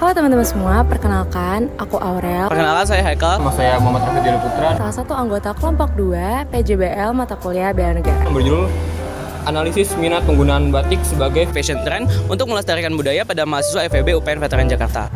Halo teman-teman semua, perkenalkan aku Aurel. Perkenalkan saya Haikal. Nama saya Muhammad Rafiq Putra. Salah satu anggota kelompok 2 PJBL mata kuliah Bela Negara. Berjudul Analisis Minat Penggunaan Batik sebagai Fashion Trend untuk melestarikan budaya pada mahasiswa FEB UPN Veteran Jakarta.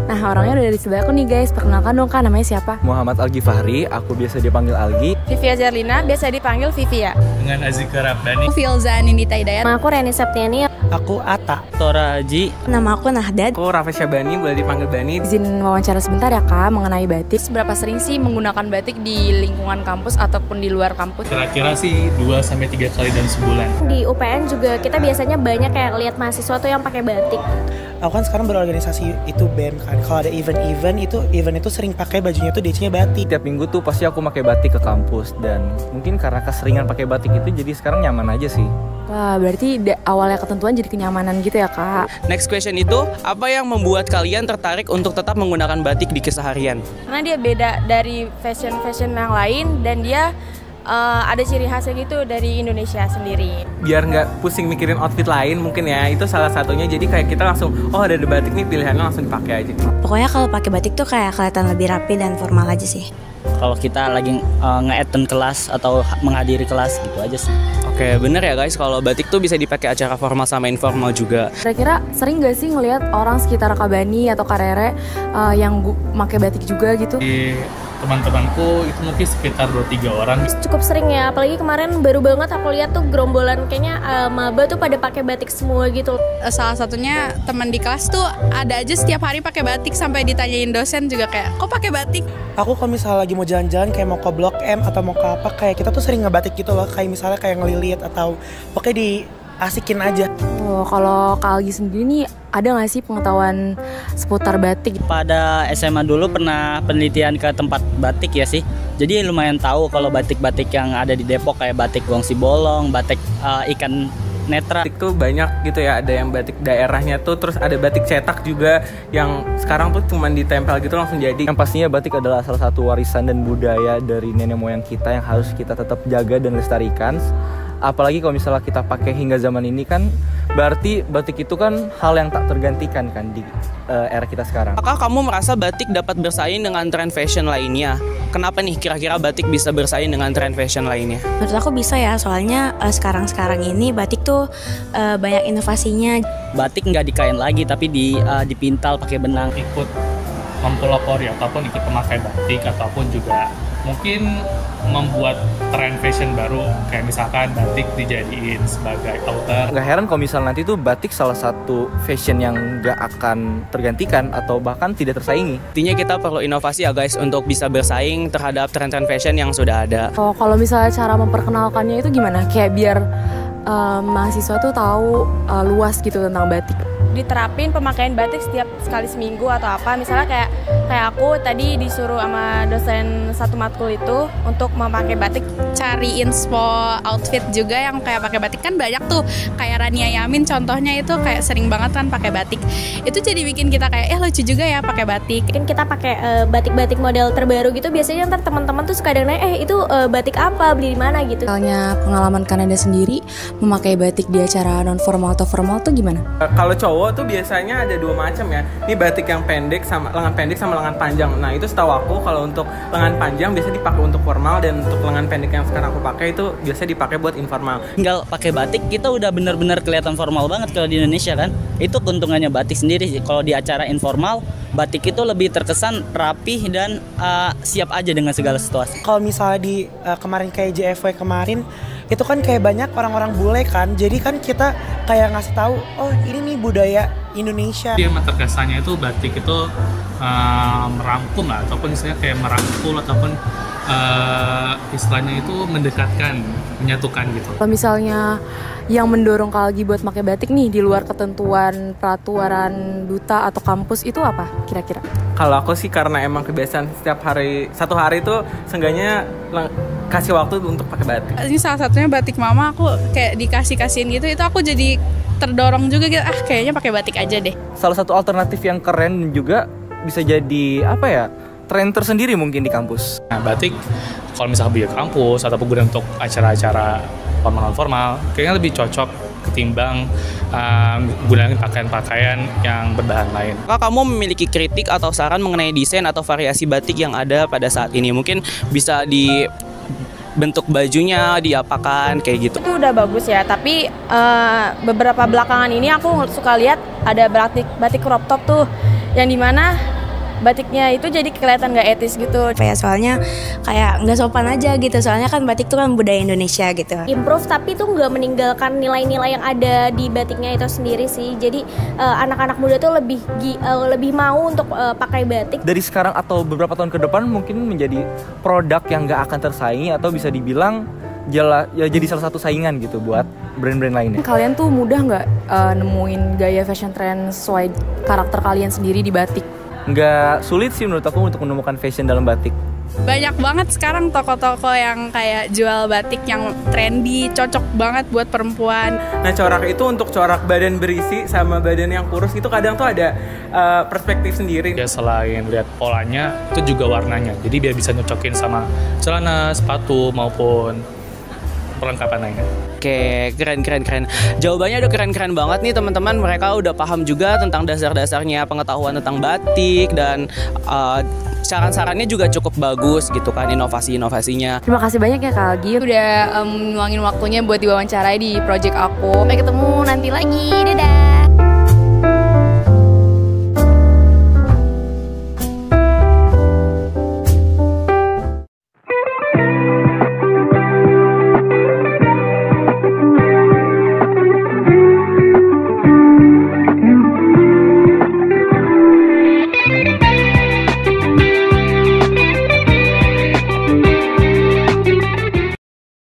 Nah, orangnya udah di sebelah aku nih guys. Perkenalkan dong Kak, namanya siapa? Muhammad Algi Fahri, aku biasa dipanggil Algi. Vivia Zerlina, biasa dipanggil Vivia. Dengan Azika Rabdani. Filza Nindita Hidayat. Nama aku Reni Septiani. Aku Ata. Tora Haji. Nama aku Nahdad. Aku Rafi Syabani, boleh dipanggil Bani. Izin wawancara sebentar ya Kak mengenai batik. Seberapa sering sih menggunakan batik di lingkungan kampus ataupun di luar kampus? Kira-kira sih 2-3 kali dalam sebulan. Di UPN juga kita biasanya banyak kayak lihat mahasiswa tuh yang pakai batik. Aku kan sekarang berorganisasi itu BEM kan. Kalau ada event itu sering pakai bajunya tuh DC-nya batik. Tiap minggu tuh pasti aku pakai batik ke kampus dan mungkin karena keseringan pakai batik itu jadi sekarang nyaman aja sih. Wah, berarti awalnya ketentuan jadi kenyamanan gitu ya Kak. Next question itu, apa yang membuat kalian tertarik untuk tetap menggunakan batik di keseharian? Karena dia beda dari fashion yang lain dan dia ada ciri khasnya gitu dari Indonesia sendiri. Biar nggak pusing mikirin outfit lain mungkin ya, itu salah satunya. Jadi kayak kita langsung, oh ada batik nih, pilihannya langsung dipakai aja. Pokoknya kalau pakai batik tuh kayak kelihatan lebih rapi dan formal aja sih. Kalau kita lagi nge-attend kelas atau menghadiri kelas gitu aja sih. Oke, bener ya guys, kalau batik tuh bisa dipakai acara formal sama informal juga. Kira-kira sering gak sih ngelihat orang sekitar Kak Bani atau Kak Rere yang pakai batik juga gitu? Di teman-temanku itu mungkin sekitar 2-3 orang. Cukup sering ya, apalagi kemarin baru banget aku lihat tuh gerombolan kayaknya maba tuh pada pakai batik semua gitu. Salah satunya teman di kelas tuh ada aja setiap hari pakai batik sampai ditanyain dosen juga kayak, kok pakai batik? Aku kalau misalnya lagi mau jalan-jalan kayak mau ke Blok M atau mau ke apa, kayak kita tuh sering ngebatik gitu loh. Kayak misalnya kayak ngelilit atau pokoknya diasikin aja. Oh, kalau Kak Algi sendiri nih ada nggak sih pengetahuan seputar batik? Pada SMA dulu pernah penelitian ke tempat batik ya sih. Jadi lumayan tahu kalau batik-batik yang ada di Depok kayak batik Wong Sibolong, batik ikan netra. Batik tuh banyak gitu ya, ada yang batik daerahnya tuh, terus ada batik cetak juga yang sekarang tuh cuman ditempel gitu langsung jadi. Yang pastinya batik adalah salah satu warisan dan budaya dari nenek moyang kita yang harus kita tetap jaga dan lestarikan. Apalagi kalau misalnya kita pakai hingga zaman ini kan, berarti batik itu kan hal yang tak tergantikan kan di era kita sekarang. Apakah kamu merasa batik dapat bersaing dengan tren fashion lainnya? Kenapa nih kira-kira batik bisa bersaing dengan tren fashion lainnya? Menurut aku bisa ya, soalnya sekarang ini batik tuh banyak inovasinya. Batik nggak dikain lagi tapi dipintal pakai benang. Ikut mempelopori ataupun ikut memakai batik ataupun juga mungkin membuat tren fashion baru, kayak misalkan batik dijadiin sebagai outer. Nggak heran kalau misal nanti tuh batik salah satu fashion yang nggak akan tergantikan atau bahkan tidak tersaingi. Intinya kita perlu inovasi ya guys untuk bisa bersaing terhadap tren-tren fashion yang sudah ada. Oh, kalau misalnya cara memperkenalkannya itu gimana? Kayak biar mahasiswa tuh tahu luas gitu tentang batik. Diterapin pemakaian batik setiap sekali seminggu atau apa, misalnya kayak aku tadi disuruh sama dosen satu matkul itu untuk memakai batik, cari inspo outfit juga yang kayak pakai batik. Kan banyak tuh kayak Rania Yamin contohnya itu kayak sering banget kan pakai batik. Itu jadi bikin kita kayak lucu juga ya pakai batik. Mungkin kita pakai batik-batik model terbaru gitu, biasanya ntar teman-teman tuh suka nanya itu batik apa, beli di mana gitu. Misalnya pengalaman Kanada sendiri memakai batik di acara non formal atau formal tuh gimana? Kalau cowok tuh biasanya ada dua macam ya. Ini batik yang pendek sama lengan pendek sama lengan panjang. Nah itu setahu aku kalau untuk lengan panjang biasanya dipakai untuk formal, dan untuk lengan pendek yang sekarang aku pakai itu biasa dipakai buat informal. Tinggal pakai batik kita udah bener-bener kelihatan formal banget kalau di Indonesia kan. Itu keuntungannya batik sendiri. Kalau di acara informal, batik itu lebih terkesan rapih dan siap aja dengan segala situasi. Kalau misalnya di kemarin kayak JFW kemarin, itu kan kayak banyak orang-orang bule kan. Jadi kan kita kayak ngasih tahu, oh ini nih budaya Indonesia. Dia terkesannya itu batik itu merangkum lah, ataupun istilahnya kayak merangkul ataupun istilahnya itu mendekatkan, menyatukan gitu. Kalau misalnya yang mendorong Kak Algi buat pakai batik nih di luar ketentuan peraturan duta atau kampus itu apa kira-kira? Kalau aku sih karena emang kebiasaan setiap hari, satu hari itu seenggaknya kasih waktu untuk pakai batik. Ini salah satunya batik mama, aku kayak dikasih-kasihin gitu, itu aku jadi terdorong juga gitu, kayaknya pakai batik aja deh. Salah satu alternatif yang keren juga bisa jadi apa ya, tren tersendiri mungkin di kampus. Nah, batik kalau misalnya di kampus ataupun untuk acara-acara formal-formal kayaknya lebih cocok ketimbang gunakan pakaian-pakaian yang berbahan lain. Apakah kamu memiliki kritik atau saran mengenai desain atau variasi batik yang ada pada saat ini? Mungkin bisa di bentuk bajunya diapakan kayak gitu. Itu udah bagus ya, tapi beberapa belakangan ini aku suka lihat ada batik crop top tuh, yang dimana batiknya itu jadi kelihatan gak etis gitu. Kayak soalnya kayak nggak sopan aja gitu, soalnya kan batik itu kan budaya Indonesia gitu. Improve tapi tuh nggak meninggalkan nilai-nilai yang ada di batiknya itu sendiri sih. Jadi anak-anak muda tuh lebih mau untuk pakai batik. Dari sekarang atau beberapa tahun ke depan mungkin menjadi produk yang nggak akan tersaingi atau bisa dibilang ya jadi salah satu saingan gitu buat brand-brand lainnya. Kalian tuh mudah nggak nemuin gaya fashion trend sesuai karakter kalian sendiri di batik? Nggak sulit sih menurut aku untuk menemukan fashion dalam batik. Banyak banget sekarang toko-toko yang kayak jual batik yang trendy, cocok banget buat perempuan. Nah, corak itu untuk corak badan berisi sama badan yang kurus itu kadang tuh ada perspektif sendiri. Ya selain lihat polanya, itu juga warnanya. Jadi biar bisa nyocokin sama celana, sepatu maupun perlengkapan lainnya. Oke, keren. Jawabannya udah keren banget nih teman-teman. Mereka udah paham juga tentang dasar-dasarnya pengetahuan tentang batik dan saran-sarannya juga cukup bagus gitu kan, inovasi-inovasinya. Terima kasih banyak ya Kak Algi Udah meluangin waktunya buat diwawancarai di project aku. Sampai ketemu nanti lagi, dadah.